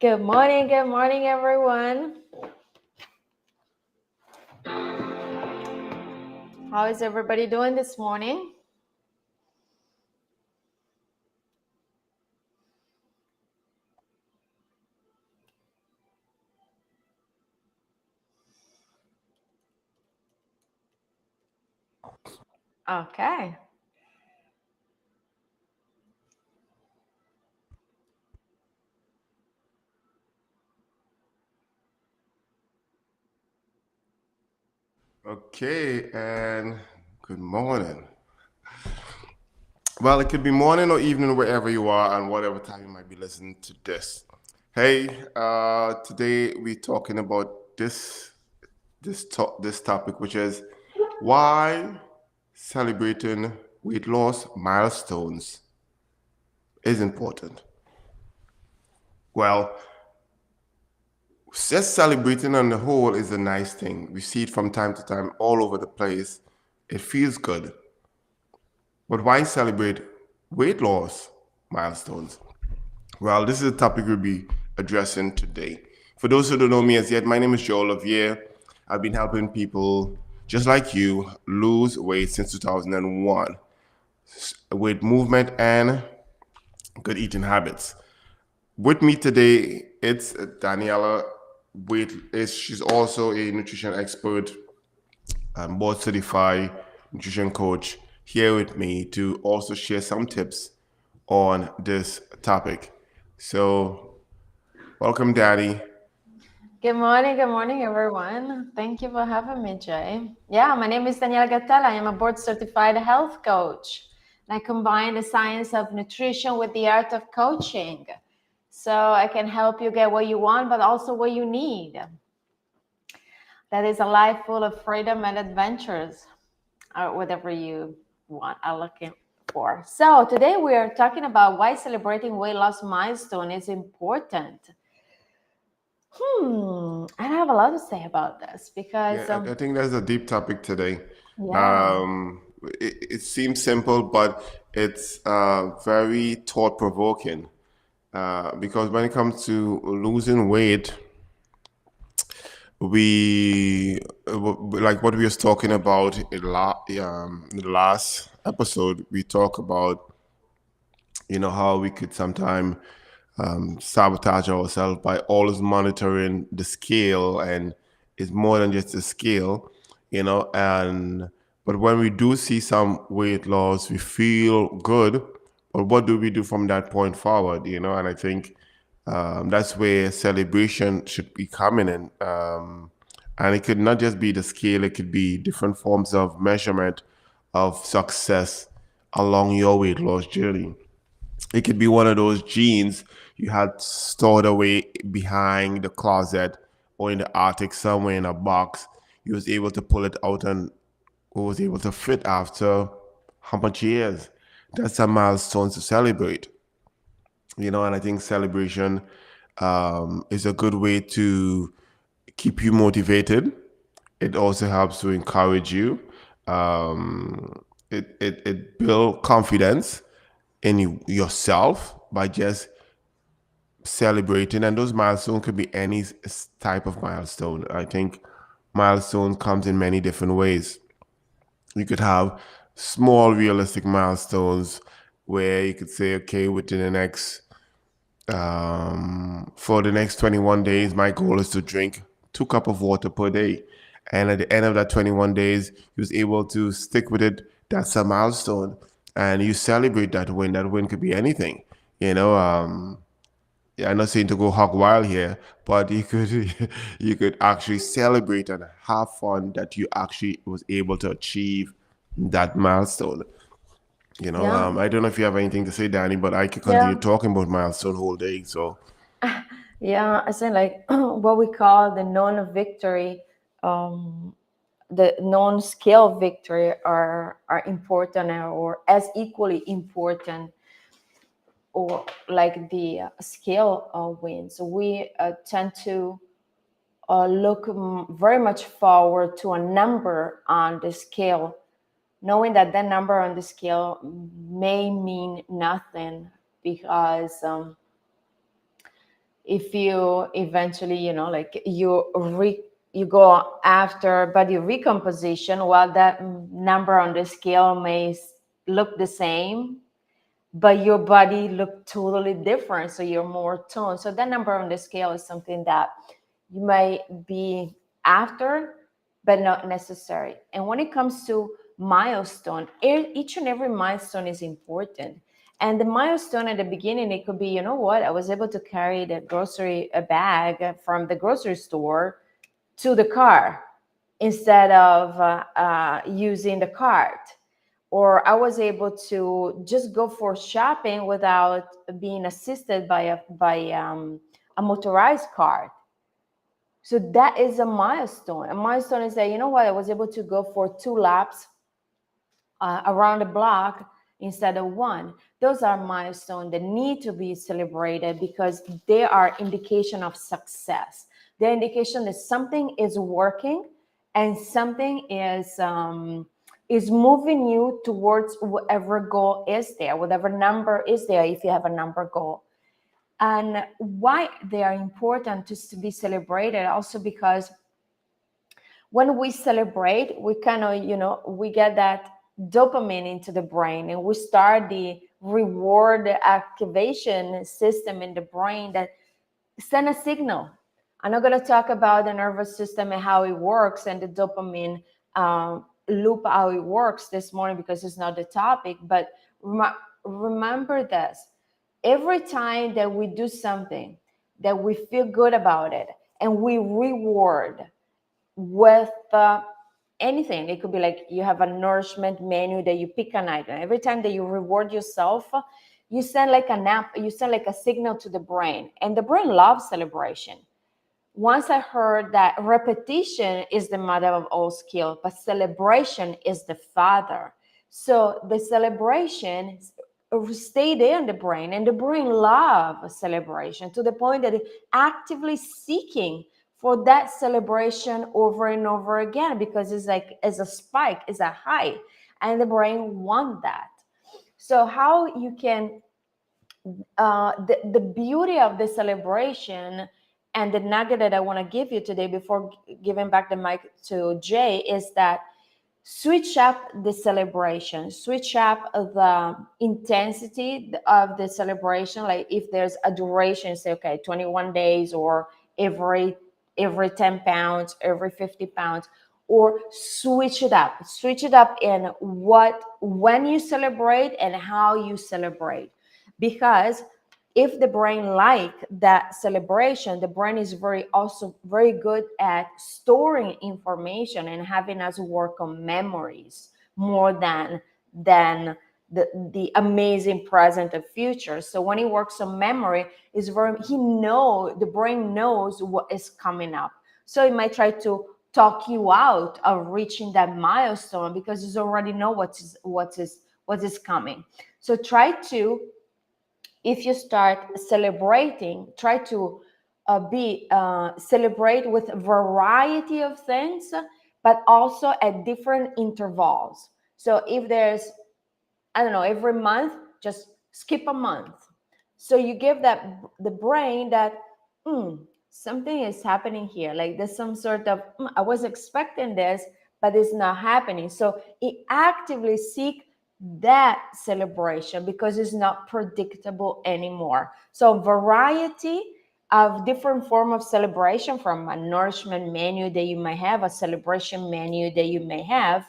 Good morning, everyone. How is everybody doing this morning? Okay. Okay, and good morning. Well, it could be morning or evening wherever you are and whatever time you might be listening to this. Hey, today we're talking about this topic, which is why celebrating weight loss milestones is important. Well, just celebrating on the whole is a nice thing. We see it from time to time all over the place. It feels good. But why celebrate weight loss milestones? Well, this is a topic we'll be addressing today. For those who don't know me as yet, my name is Joel Olivier. I've been helping people just like you lose weight since 2001 with movement and good eating habits. With me today, it's Daniela. She's also a nutrition expert and board certified nutrition coach here with me to also share some tips on this topic. So, welcome, Daddy. Good morning, everyone. Thank you for having me, Jay. Yeah, my name is Daniela Gatella. I am a board certified health coach. And I combine the science of nutrition with the art of coaching. So I can help you get what you want, but also what you need. That is a life full of freedom and adventures, or whatever you want, are looking for. So today we are talking about why celebrating weight loss milestone is important. I have a lot to say about this because, Yeah, I think that's a deep topic today. yeah, It seems simple, but it's very thought provoking because when it comes to losing weight, like what we was talking about in the last episode. We talk about how we could sometimes sabotage ourselves by always monitoring the scale, and it's more than just a scale, and but when we do see some weight loss we feel good, but what do we do from that point forward, and I think that's where celebration should be coming in, and it could not just be the scale, it could be different forms of measurement of success along your weight loss journey. It could be one of those jeans you had stored away behind the closet or in the attic somewhere in a box. You was able to pull it out and was able to fit after how much years? That's a milestone to celebrate, and I think celebration is a good way to keep you motivated. It also helps to encourage you. It builds confidence in yourself by just celebrating, and those milestones could be any type of milestone. I think milestone comes in many different ways. You could have small realistic milestones where you could say, okay, within the next for the next 21 days my goal is to drink 2 cups of water per day, and at the end of that 21 days you was able to stick with it. That's a milestone, and you celebrate that win. That win could be anything, you know yeah, I'm not saying to go hog wild here, but you could you could actually celebrate and have fun that you actually was able to achieve that milestone. yeah, I don't know if you have anything to say, Danny, but I could continue yeah, talking about milestone whole day. So yeah. I say like what we call the non-victory, um, the non-scale victory are important or as equally important or like the scale wins. We tend to look very much forward to a number on the scale, knowing that that number on the scale may mean nothing because if you eventually, like you go after body recomposition, while that number on the scale may look the same, but your body look totally different, so you're more toned. So that number on the scale is something that you might be after, but not necessary. And when it comes to milestone, each and every milestone is important. And the milestone at the beginning, it could be, you know what, I was able to carry the grocery a bag from the grocery store to the car instead of using the cart, or I was able to just go for shopping without being assisted by a motorized cart. So that is a milestone. A milestone is that, you know what, I was able to go for 2 laps around the block instead of one. Those are milestones that need to be celebrated because they are indication of success. They're indication that something is working and something is moving you towards whatever goal is there, whatever number is there, if you have a number goal. And why they are important to be celebrated also because when we celebrate, we kind of, we get that dopamine into the brain and we start the reward activation system in the brain that send a signal. I'm not going to talk about the nervous system and how it works and the dopamine loop, how it works this morning because it's not the topic, but remember this. Every time that we do something that we feel good about it and we reward with anything. It could be like you have a nourishment menu that you pick an item. Every time that you reward yourself, you send like you send like a signal to the brain, and the brain loves celebration. Once I heard that repetition is the mother of all skill, but celebration is the father. So the celebration stay there in the brain, and the brain loves celebration to the point that it's actively seeking for that celebration over and over again because it's like as a spike, it's a high, and the brain wants that. So how you can the beauty of the celebration and the nugget that I want to give you today before giving back the mic to Jay is that switch up the celebration, switch up the intensity of the celebration. Like if there's a duration, say, okay, 21 days or every 10 pounds, every 50 pounds, or switch it up in when you celebrate and how you celebrate. Because if the brain like that celebration, the brain is also very good at storing information and having us work on memories more than the amazing present and future. So when he works on memory, the brain knows what is coming up. So it might try to talk you out of reaching that milestone because you already know what is coming. So try to, if you start celebrating, try to celebrate with a variety of things, but also at different intervals. So if there's, I don't know, every month, just skip a month. So you give that the brain that something is happening here. Like there's some sort of I was expecting this, but it's not happening. So it actively seek that celebration because it's not predictable anymore. So variety of different form of celebration, from a nourishment menu that you may have, a celebration menu that you may have,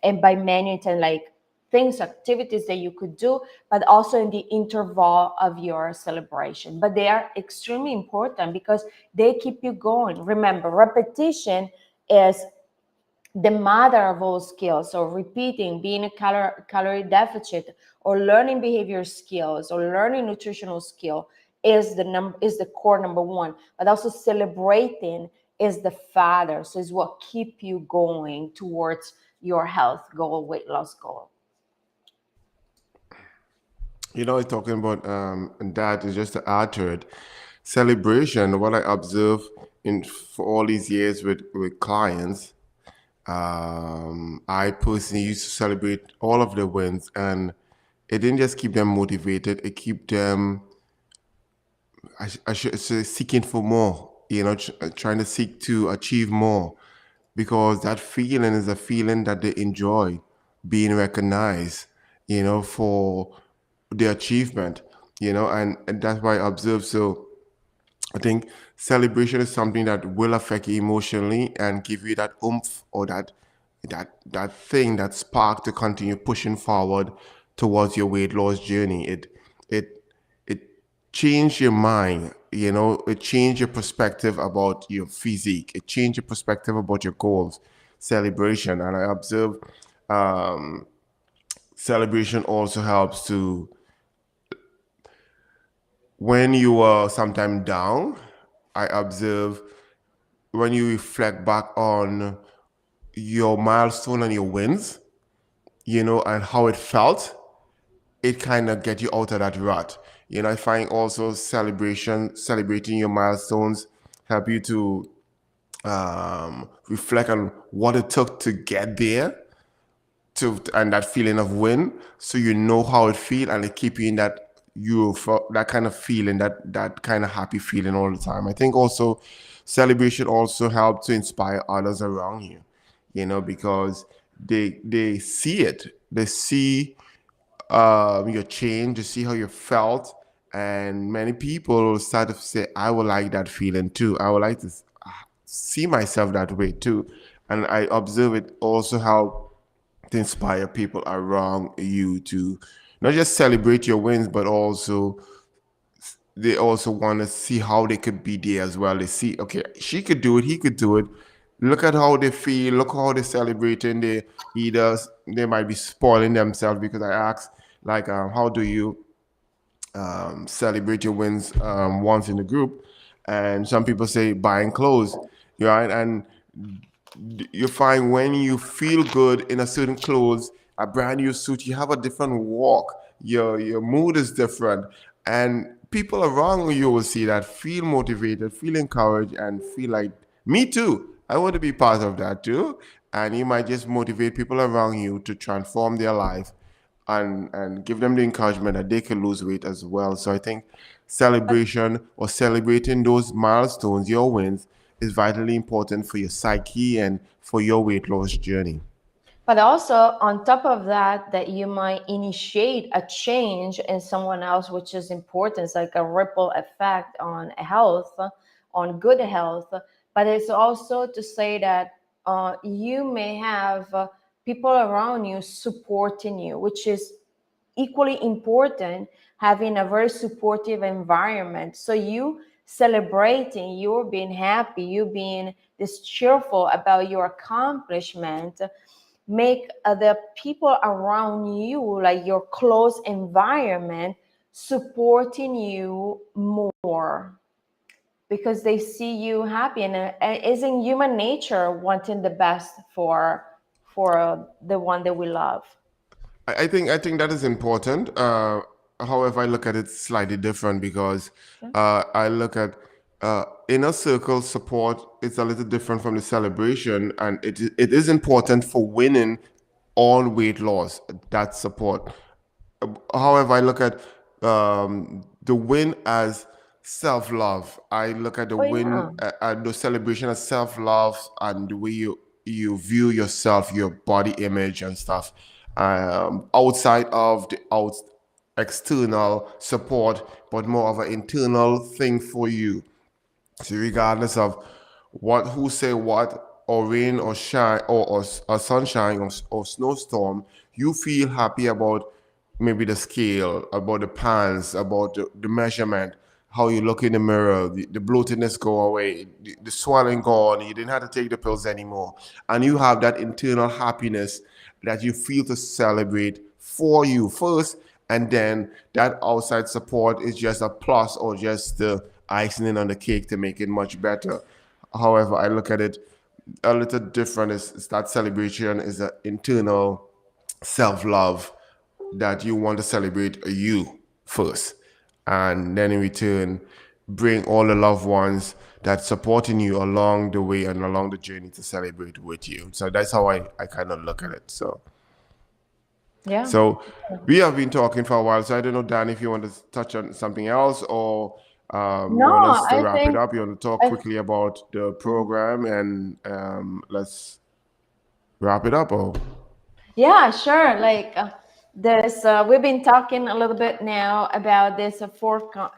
and by menu it's like things, activities that you could do, but also in the interval of your celebration. But they are extremely important because they keep you going. Remember, repetition is the mother of all skills. So repeating, being a calorie deficit, or learning behavior skills, or learning nutritional skill is the core number one. But also celebrating is the father. So it's what keep you going towards your health goal, weight loss goal. Talking about that is just to add to it. Celebration, what I observe in for all these years with clients, I personally used to celebrate all of their wins, and it didn't just keep them motivated, it keep them I should say seeking for more, trying to seek to achieve more, because that feeling is a feeling that they enjoy, being recognized, for their achievement, and that's why I observe. So I think celebration is something that will affect you emotionally and give you that oomph, or that thing, that spark to continue pushing forward towards your weight loss journey. It it changed your mind, it changed your perspective about your physique, it changed your perspective about your goals. Celebration, and I observe, celebration also helps to, when you are sometimes down, I observe, when you reflect back on your milestone and your wins, and how it felt, it kind of get you out of that rut. I find also celebrating your milestones help you to reflect on what it took to get there, and that feeling of win, so you know how it feel, and it keep you in that kind of feeling, that kind of happy feeling all the time. I think also celebration also help to inspire others around you, because they see it, they see your change, they see how you felt, and many people start to say, I would like that feeling too, I would like to see myself that way too. And I observe it also help to inspire people around you to not just celebrate your wins, but also they also want to see how they could be there as well. They see, okay, she could do it, he could do it. Look at how they feel. Look how they're celebrating. They might be spoiling themselves, because I asked, like, how do you celebrate your wins once in the group? And some people say buying clothes, right? And you find when you feel good in a certain clothes, a brand new suit, you have a different walk. Your mood is different, and people around you will see that, feel motivated, feel encouraged, and feel like, me too. I want to be part of that too. And you might just motivate people around you to transform their life, and give them the encouragement that they can lose weight as well. So I think celebration, or celebrating those milestones, your wins, is vitally important for your psyche and for your weight loss journey. But also, on top of that, that you might initiate a change in someone else, which is important. It's like a ripple effect on health, on good health. But it's also to say that you may have people around you supporting you, which is equally important, having a very supportive environment. So you celebrating, you being happy, you being this cheerful about your accomplishment, make the people around you, like your close environment, supporting you more, because they see you happy, and it is in human nature wanting the best for the one that we love. I think that is important. However, I look at it slightly different, because Yeah. I look at inner circle support. It's a little different from the celebration, and it is important for winning on weight loss. That support. However, I look at the win as self love. I look at the Oh yeah. win, at the celebration as self love, and the way you view yourself, your body image and stuff, outside of the external support, but more of an internal thing for you. So regardless of who say what, or rain or shine, or sunshine, or snowstorm, you feel happy about maybe the scale, about the pants, about the measurement, how you look in the mirror, the bloatedness go away, the swelling gone, you didn't have to take the pills anymore. And you have that internal happiness that you feel to celebrate for you first, and then that outside support is just a plus, or just the icing on the cake to make it much better. However, I look at it a little different. Is that celebration is an internal self-love, that you want to celebrate you first, and then in return bring all the loved ones that supporting you along the way and along the journey to celebrate with you. So that's how I kind of look at it. So Yeah. so we have been talking for a while, so I don't know, Dan, if you want to touch on something else, or You No, want us to I wrap it think up? You want to talk I, quickly about the program and let's wrap it up? Or yeah, sure. Like this, we've been talking a little bit now about this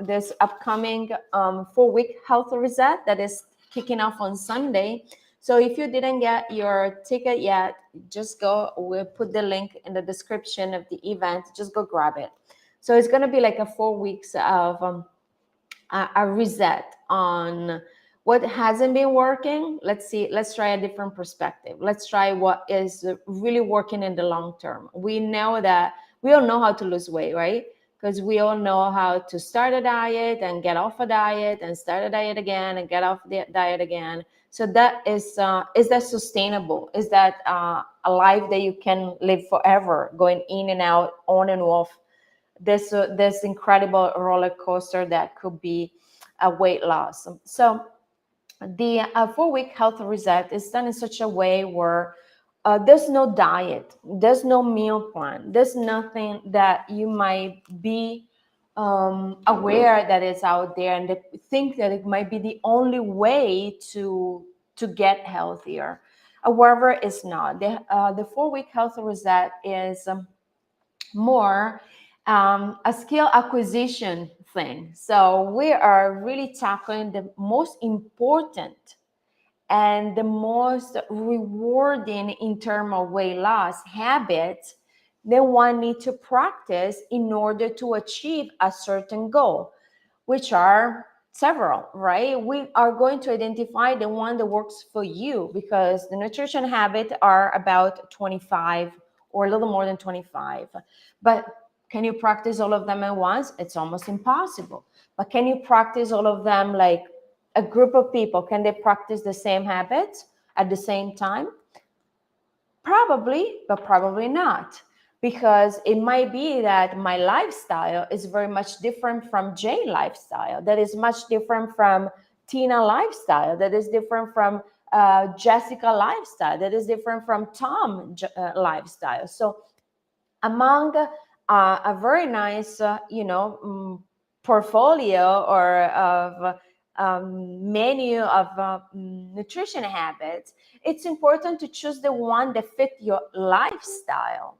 this upcoming 4 week health reset that is kicking off on Sunday. So if you didn't get your ticket yet, just go. We'll put the link in the description of the event. Just go grab it. So it's going to be like a 4 weeks of a reset on what hasn't been working. Let's see, let's try a different perspective. Let's try what is really working in the long term. We know that we all know how to lose weight, right? Because we all know how to start a diet and get off a diet and start a diet again and get off the diet again. So that is that sustainable? Is that a life that you can live forever, going in and out, on and off this incredible roller coaster that could be a weight loss? So the 4 week health reset is done in such a way where there's no diet, there's no meal plan, there's nothing that you might be aware that is out there and that think that it might be the only way to get healthier. However, it's not. The 4 week health reset is more a skill acquisition thing. So we are really tackling the most important and the most rewarding in terms of weight loss habits that one need to practice in order to achieve a certain goal, which are several, right? We are going to identify the one that works for you, because the nutrition habits are about 25 or a little more than 25. But can you practice all of them at once? It's almost impossible. But can you practice all of them like a group of people? Can they practice the same habits at the same time? Probably, but probably not. Because it might be that my lifestyle is very much different from Jay lifestyle, that is much different from Tina lifestyle, that is different from Jessica lifestyle, that is different from Tom lifestyle. So among a very nice, portfolio or of menu of nutrition habits, it's important to choose the one that fit your lifestyle,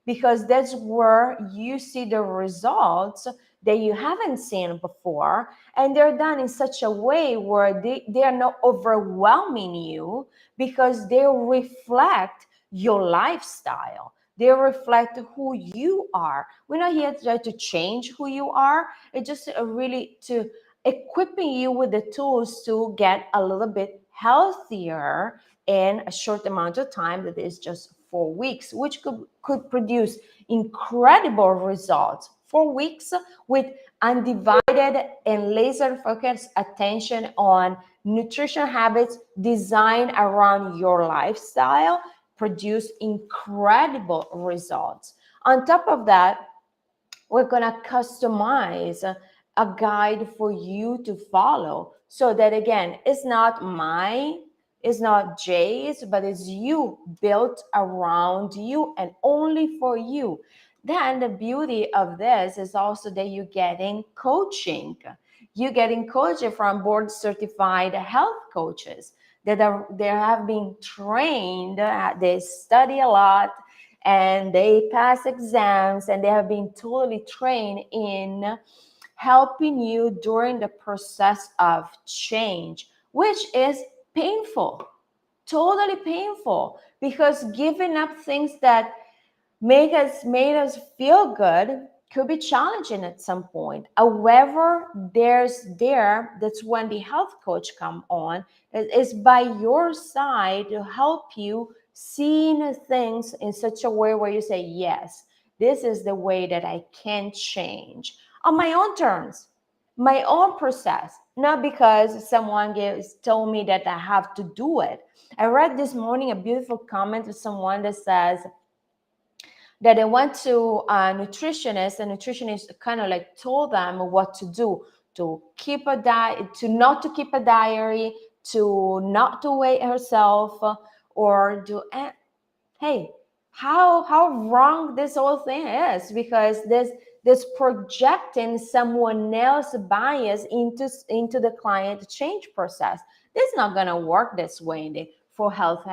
because that's where you see the results that you haven't seen before, and they're done in such a way where they are not overwhelming you, because they reflect your lifestyle, they reflect who you are. We're not here to try to change who you are. It's just really to equipping you with the tools to get a little bit healthier in a short amount of time, that is just 4 weeks, which could produce incredible results. 4 weeks with undivided and laser focused attention on nutrition habits designed around your lifestyle produce incredible results. On top of that, we're going to customize a guide for you to follow, so that again, it's not mine, it's not Jay's, but it's you, built around you and only for you. Then the beauty of this is also that you're getting coaching. You're getting coaching from board certified health coaches that are they have been trained, they study a lot, and they pass exams, and they have been totally trained in helping you during the process of change, which is painful, totally painful, because giving up things that made us feel good could be challenging at some point. However, that's when the health coach come on, is by your side to help you seeing things in such a way where you say, yes, this is the way that I can change on my own terms, my own process, not because someone told me that I have to do it. I read this morning a beautiful comment of someone that says that they went to a nutritionist, and nutritionist kind of like told them what to do, to keep a diet, to not to keep a diary, to not to weigh herself, or do. Hey, how wrong this whole thing is, because this projecting someone else's bias into the client change process. This is not going to work this way in the for health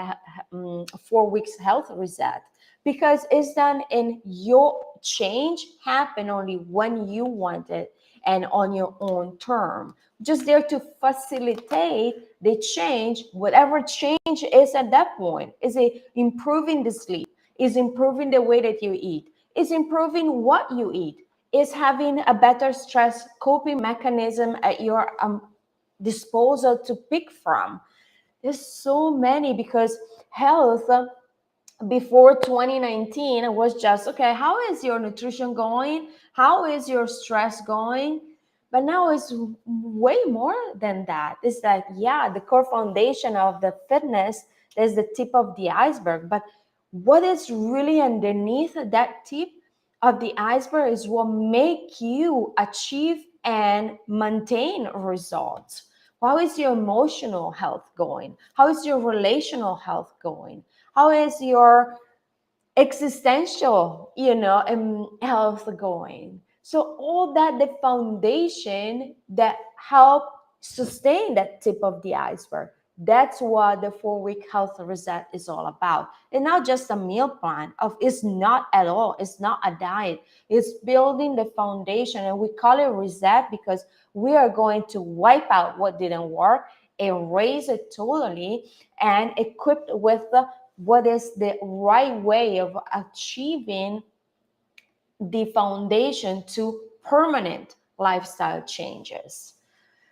4 weeks health reset, because it's done in your change happen only when you want it and on your own term, just there to facilitate the change, whatever change is at that point. Is it improving the sleep? Is improving the way that you eat? Is improving what you eat? Is having a better stress coping mechanism at your disposal to pick from? There's so many, because health before 2019 was just okay, how is your nutrition going, how is your stress going? But now it's way more than that. It's like, yeah, the core foundation of the fitness is the tip of the iceberg, but what is really underneath that tip of the iceberg is what make you achieve and maintain results. How is your emotional health going? How is your relational health going? How is your existential, health going? So all that, the foundation that help sustain that tip of the iceberg. That's what the 4 week health reset is all about. It's not just a meal plan. It's not at all. It's not a diet. It's building the foundation, and we call it reset because we are going to wipe out what didn't work, erase it totally, and equipped with what is the right way of achieving the foundation to permanent lifestyle changes.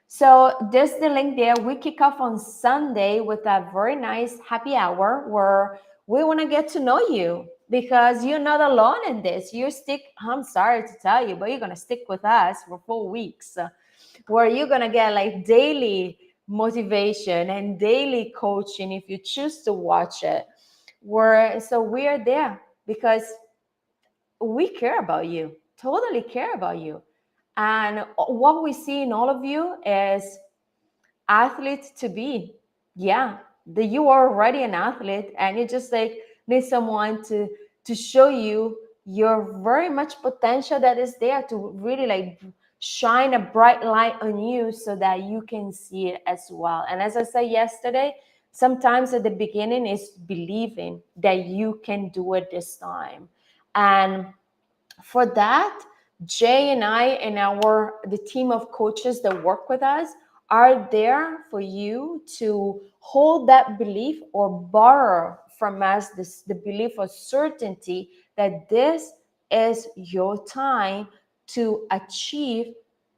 So this is the link there. We kick off on Sunday with a very nice happy hour where we want to get to know you, because you're not alone in this. I'm sorry to tell you, but you're going to stick with us for 4 weeks, where you're going to get like daily motivation and daily coaching if you choose to watch it. So we are there because we care about you, totally care about you. And what we see in all of you is athlete to be. Yeah, you are already an athlete, and you just like need someone to show you your very much potential that is there, to really like shine a bright light on you so that you can see it as well. And as I said yesterday, sometimes at the beginning is believing that you can do it this time. And for that, Jay and I and the team of coaches that work with us are there for you to hold that belief or borrow from us the belief of certainty that this is your time to achieve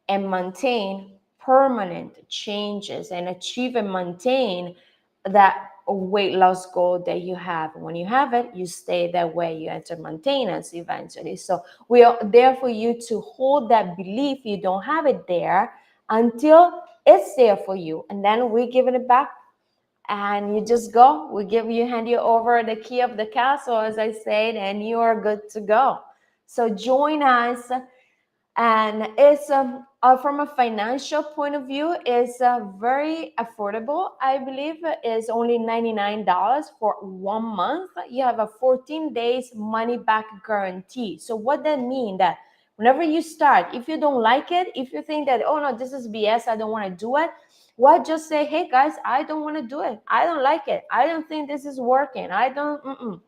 and maintain permanent changes and achieve and maintain that weight loss goal that you have. When you have it, you stay that way, you enter maintenance eventually. So we are there for you to hold that belief. You don't have it there until it's there for you, and then we give it back, and you just go. Hand you over the key of the castle, as I said, and you are good to go. So join us. And it's from a financial point of view, is very affordable. I believe is only $99 for 1 month. You have a 14 days money back guarantee. So what that means, that whenever you start, if you don't like it, if you think that, oh no, this is BS, I don't want to do it, well, just say, hey guys, I don't want to do it, I don't like it, I don't think this is working, I don't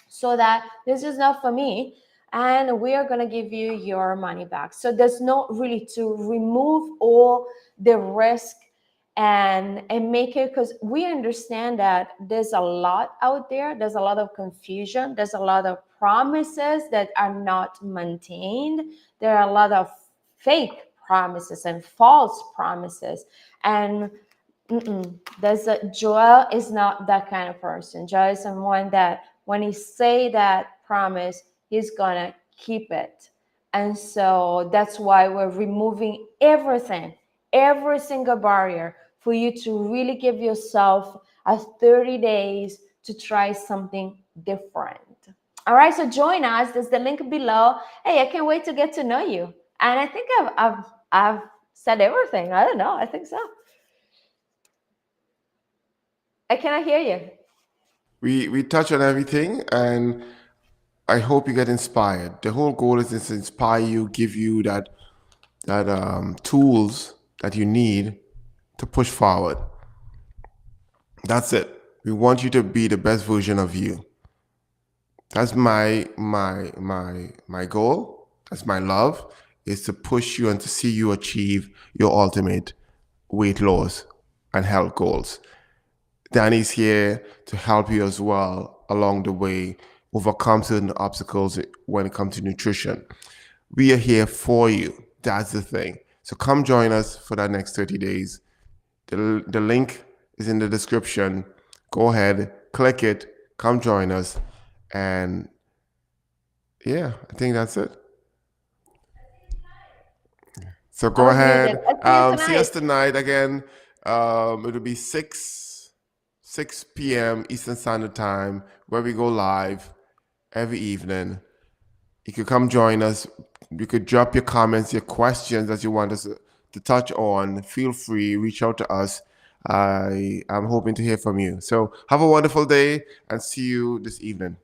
so that this is not for me, and we are going to give you your money back. So there's no really to remove all the risk and make it, because we understand that there's a lot out there, there's a lot of confusion, there's a lot of promises that are not maintained, there are a lot of fake promises and false promises. And Joel is not that kind of person. Joel is someone that when he say that promise, he's gonna keep it. And so that's why we're removing everything, every single barrier, for you to really give yourself a 30 days to try something different. All right, so join us. There's the link below. Hey, I can't wait to get to know you. And I think I've said everything. I don't know. I think so. I cannot hear you. We touch on everything, and I hope you get inspired. The whole goal is to inspire you, give you that tools that you need to push forward. That's it. We want you to be the best version of you. That's my goal. That's my love, is to push you and to see you achieve your ultimate weight loss and health goals. Danny's here to help you as well along the way, overcome certain obstacles when it comes to nutrition. We are here for you. That's the thing. So come join us for that next 30 days. The link is in the description. Go ahead, click it, come join us. And yeah, I think that's it. So I go was muted. ahead. I'll see you See us tonight. tonight again. It'll be 6 p.m. Eastern Standard Time, where we go live every evening. You could come join us. You could drop your comments, your questions that you want us to touch on. Feel free, reach out to us. I'm hoping to hear from you. So have a wonderful day and see you this evening.